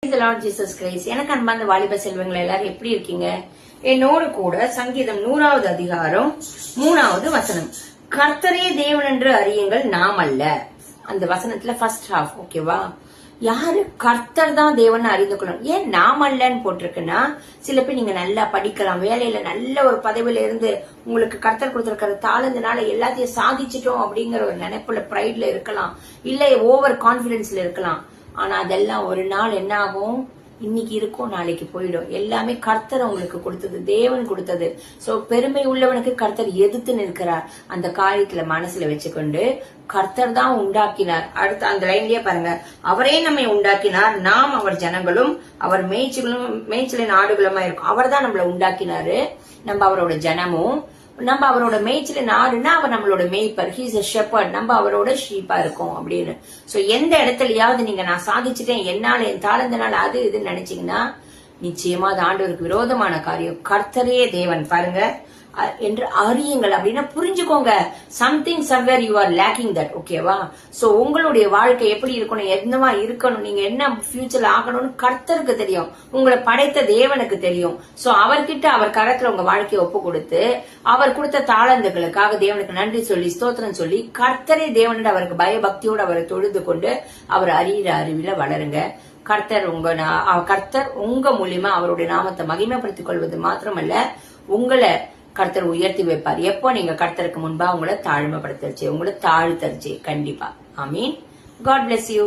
Lord Jesus Christ. எனக்கு அன்பார்ந்த வாலிப செல்வங்கள் எல்லாரும் எப்படி இருக்கீங்க? என்னோடு கூட சங்கீதம் 100வது அதிகாரம் 3வது வசனம், கர்த்தரே தேவன் என்று அறியுங்கள் நாம் அல்ல. அந்த வசனத்துல ஃபர்ஸ்ட் ஹாஃப் ஓகேவா? யாரு? கர்த்தர் தான் தேவன் அறிந்து கொள்ளணும். ஏன் நாம் அல்லன்னு போட்டிருக்குன்னா, சில பேர் நீங்க நல்லா படிக்கலாம், வேலையில நல்ல ஒரு பதவியில இருந்து உங்களுக்கு கர்த்தர் கொடுத்திருக்கிற தாளந்துனால எல்லாத்தையும் சாதிச்சிட்டோம் அப்படிங்கிற ஒரு நினைப்புல பிரைட்ல இருக்கலாம், இல்ல ஓவர் கான்பிடன்ஸ்ல இருக்கலாம். ஆனா அதெல்லாம் ஒரு நாள் என்ன ஆகும்? இன்னைக்கு இருக்கும், நாளைக்கு போயிடும். எல்லாமே கர்த்தர் உங்களுக்கு கொடுத்தது, தேவன் கொடுத்தது. சோ பெருமை உள்ளவனுக்கு கர்த்தர் எதிர்த்து நிற்கிறார். அந்த காரியத்துல மனசுல வச்சுக்கொண்டு கர்த்தர் தான் உண்டாக்கினார். அடுத்த அந்த லைன்லயே பாருங்க, அவரே நம்மை உண்டாக்கினார், நாம் அவர் ஜனங்களும் அவர் மேய்ச்சலின் ஆடுகளுமா இருக்கும். அவர் தான் நம்மள உண்டாக்கினாரு, நம்ம அவரோட ஜனமும். நம்ம அவரோட மேய்ச்சல நாடுனா அவர் நம்மளோட மேய்ப்பர், ஹீஸ் எ ஷெப்பர்ட், நம்ம அவரோட ஷீப்பா இருக்கோம் அப்படின்னு. சோ எந்த இடத்துலயாவது நீங்க நான் சாதிச்சுட்டேன், என்னால என் தாளந்தனால அது இதுன்னு நினைச்சீங்கன்னா நிச்சயமா அது ஆண்டவருக்கு விரோதமான காரியம். கர்த்தரே தேவன் பாருங்க என்று அறியுங்கள் அப்படின்னா புரிஞ்சுக்கோங்க. Something somewhere you are lacking that. ஓகேவா? சோ உங்களுடைய வாழ்க்கை எப்படி இருக்கணும், என்னவா இருக்கணும், நீங்க என்ன ஃபியூச்சர்ல ஆகணும்னு கர்த்தருக்கு தெரியும், உங்களை படைத்த தேவனுக்கு தெரியும். சோ அவர்கிட்ட அவர் கரத்துல உங்க வாழ்க்கையை ஒப்பு கொடுத்து அவர் கொடுத்த தாளந்துகளுக்காக தேவனுக்கு நன்றி சொல்லி ஸ்தோத்திரம் சொல்லி கர்த்தரே தேவன் அவருக்கு பயபக்தியோடு அவரை தொழுது கொண்டு அவர் அறிகிற அறிவில வளருங்க. கர்த்தர் உங்க மூலியமா அவருடைய நாமத்தை மகிமைப்படுத்திக் கொள்வது மாத்திரமல்ல, உங்களை கர்த்தர் உயர்த்தி வைப்பார். எப்போ நீங்க கர்த்தருக்கு முன்பா உங்களை தாழ்மைப்படுத்தரிச்சு, உங்களை தாழ்த்தரிச்சு. கண்டிப்பா. ஆமீன். God bless you.